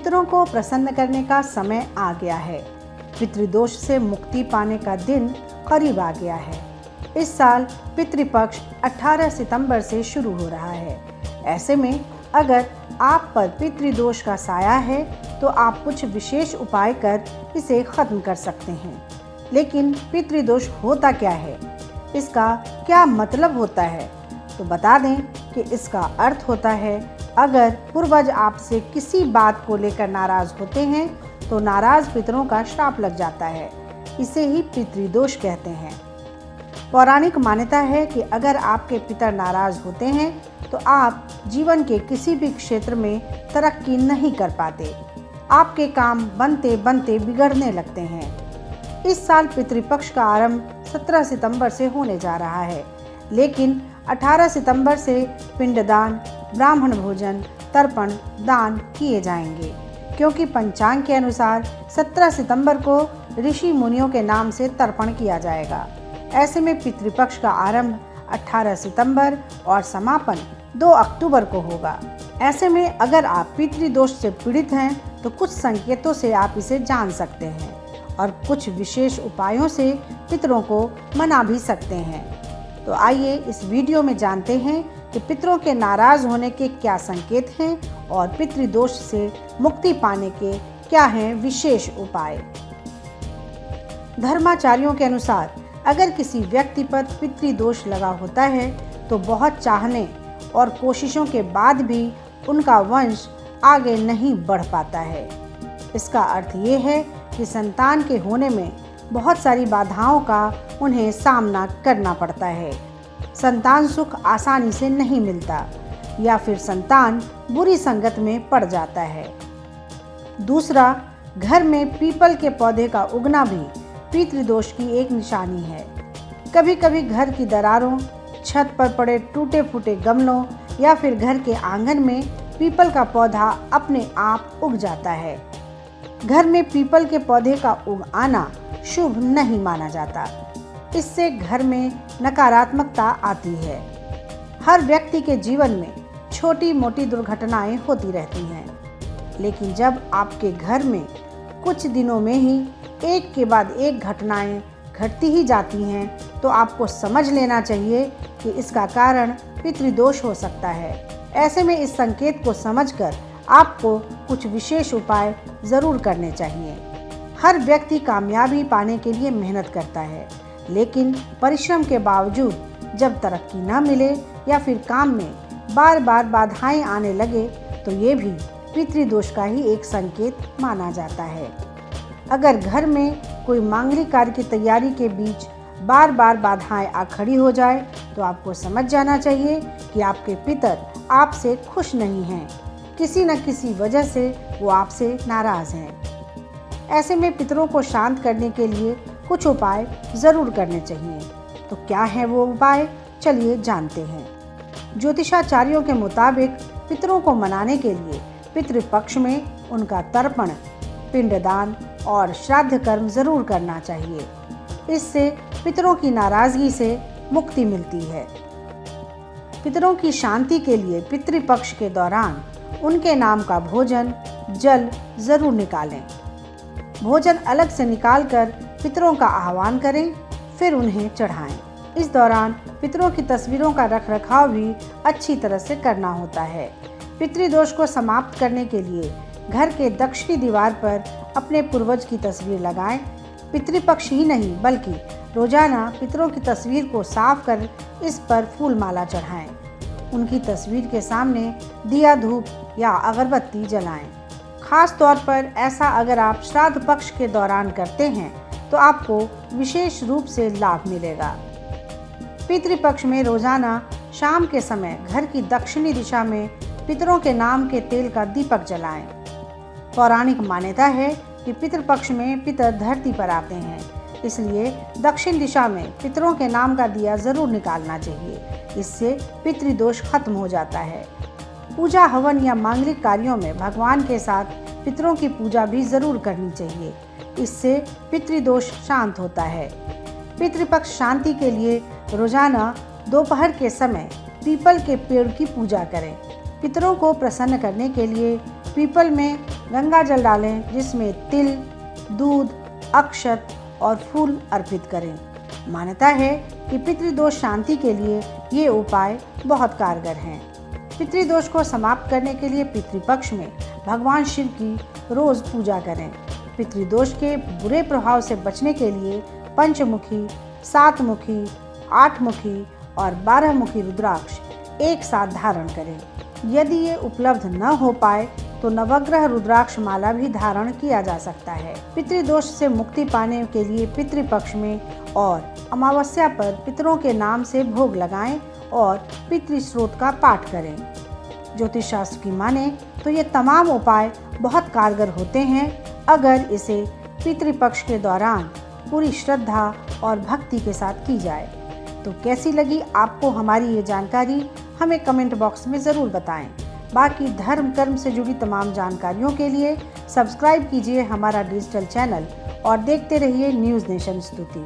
पितरों को प्रसन्न करने का समय आ गया है। पितृदोष से मुक्ति पाने का दिन करीब आ गया है। इस साल पितृपक्ष 18 सितंबर से शुरू हो रहा है। ऐसे में अगर आप पर पितृदोष का साया है तो आप कुछ विशेष उपाय कर इसे खत्म कर सकते हैं। लेकिन पितृदोष होता क्या है, इसका क्या मतलब होता है? तो बता दें कि इसका अर्थ होता है, अगर पूर्वज आपसे किसी बात को लेकर नाराज होते हैं तो नाराज पितरों का श्राप लग जाता है। इसे ही पितृदोष कहते हैं। पौराणिक मान्यता है कि अगर आपके पितर नाराज होते हैं तो आप जीवन के किसी भी क्षेत्र में तरक्की नहीं कर पाते। आपके काम बनते बनते बिगड़ने लगते हैं। इस साल पितृपक्ष का आरंभ 17 सितंबर से होने जा रहा है, लेकिन 18 सितंबर से पिंडदान, ब्राह्मण भोजन, तर्पण दान किए जाएंगे, क्योंकि पंचांग के अनुसार 17 सितंबर को ऋषि मुनियों के नाम से तर्पण किया जाएगा। ऐसे में पितृपक्ष का आरंभ 18 सितंबर और समापन 2 अक्टूबर को होगा। ऐसे में अगर आप पितृदोष से पीड़ित हैं तो कुछ संकेतों से आप इसे जान सकते हैं और कुछ विशेष उपायों से पितरों को मना भी सकते हैं। तो आइए इस वीडियो में जानते हैं कि पितरों के नाराज होने के क्या संकेत हैं और पितृदोष से मुक्ति पाने के क्या हैं विशेष उपाय। धर्माचार्यों के अनुसार अगर किसी व्यक्ति पर पितृदोष लगा होता है तो बहुत चाहने और कोशिशों के बाद भी उनका वंश आगे नहीं बढ़ पाता है। इसका अर्थ ये है कि संतान के होने में बहुत सारी बाधाओं का उन्हें सामना करना पड़ता है। संतान सुख आसानी से नहीं मिलता या फिर संतान बुरी संगत में पड़ जाता है। दूसरा, घर में पीपल के पौधे का उगना भी पितृदोष की एक निशानी है। कभी कभी घर की दरारों, छत पर पड़े टूटे फूटे गमलों या फिर घर के आंगन में पीपल का पौधा अपने आप उग जाता है। घर में पीपल के पौधे का उग आना शुभ नहीं माना जाता। इससे घर में नकारात्मकता आती है। हर व्यक्ति के जीवन में छोटी मोटी दुर्घटनाएं होती रहती हैं, लेकिन जब आपके घर में कुछ दिनों में ही एक के बाद एक घटनाएं घटती ही जाती हैं तो आपको समझ लेना चाहिए कि इसका कारण पितृदोष हो सकता है। ऐसे में इस संकेत को समझकर आपको कुछ विशेष उपाय ज़रूर करने चाहिए। हर व्यक्ति कामयाबी पाने के लिए मेहनत करता है, लेकिन परिश्रम के बावजूद जब तरक्की न मिले या फिर काम में बार बार बाधाएं आने लगे तो ये भी पितृदोष का ही एक संकेत माना जाता है। अगर घर में कोई मांगलिक कार्य की तैयारी के बीच बार बार बाधाएं आ खड़ी हो जाए तो आपको समझ जाना चाहिए कि आपके पितर आपसे खुश नहीं हैं। किसी न किसी वजह से वो आपसे नाराज हैं। ऐसे में पितरों को शांत करने के लिए कुछ उपाय ज़रूर करने चाहिए। तो क्या है वो उपाय, चलिए जानते हैं। ज्योतिषाचार्यों के मुताबिक पितरों को मनाने के लिए पितृपक्ष में उनका तर्पण, पिंडदान और श्राद्ध कर्म जरूर करना चाहिए। इससे पितरों की नाराजगी से मुक्ति मिलती है। पितरों की शांति के लिए पितृपक्ष के दौरान उनके नाम का भोजन, जल जरूर निकालें। भोजन अलग से निकालकर पितरों का आह्वान करें, फिर उन्हें चढ़ाएं। इस दौरान पितरों की तस्वीरों का रखरखाव भी अच्छी तरह से करना होता है। पितृदोष को समाप्त करने के लिए घर के दक्षिणी दीवार पर अपने पूर्वज की तस्वीर लगाएं। पितृपक्ष ही नहीं बल्कि रोजाना पितरों की तस्वीर को साफ कर इस पर फूल माला चढ़ाएं। उनकी तस्वीर के सामने दिया, धूप या अगरबत्ती जलाएं। खास तौर पर ऐसा अगर आप श्राद्ध पक्ष के दौरान करते हैं तो आपको विशेष रूप से लाभ मिलेगा। पितृपक्ष में रोजाना शाम के समय घर की दक्षिणी दिशा में पितरों के नाम के तेल का दीपक जलाएं। पौराणिक मान्यता है कि पितृपक्ष में पितर धरती पर आते हैं, इसलिए दक्षिण दिशा में पितरों के नाम का दिया जरूर निकालना चाहिए। इससे पितृदोष खत्म हो जाता है। पूजा, हवन या मांगलिक कार्यों में भगवान के साथ पितरों की पूजा भी जरूर करनी चाहिए। इससे पितृदोष शांत होता है। पितृपक्ष शांति के लिए रोजाना दोपहर के समय पीपल के पेड़ की पूजा करें। पितरों को प्रसन्न करने के लिए पीपल में गंगा जल डालें, जिसमें तिल, दूध, अक्षत और फूल अर्पित करें। मान्यता है कि पितृदोष शांति के लिए ये उपाय बहुत कारगर हैं। पितृदोष को समाप्त करने के लिए पितृपक्ष में भगवान शिव की रोज पूजा करें। पितृदोष के बुरे प्रभाव से बचने के लिए पंचमुखी, सातमुखी, आठमुखी और 12मुखी रुद्राक्ष एक साथ धारण करें। यदि ये उपलब्ध न हो पाए तो नवग्रह रुद्राक्ष माला भी धारण किया जा सकता है। पितृदोष से मुक्ति पाने के लिए पितृपक्ष में और अमावस्या पर पितरों के नाम से भोग लगाएं और पितृस्रोत का पाठ करें। ज्योतिष शास्त्र की माने तो ये तमाम उपाय बहुत कारगर होते हैं अगर इसे पितृपक्ष के दौरान पूरी श्रद्धा और भक्ति के साथ की जाए। तो कैसी लगी आपको हमारी ये जानकारी, हमें कमेंट बॉक्स में ज़रूर बताएं। बाकी धर्म कर्म से जुड़ी तमाम जानकारियों के लिए सब्सक्राइब कीजिए हमारा डिजिटल चैनल और देखते रहिए न्यूज़ नेशन स्तुति।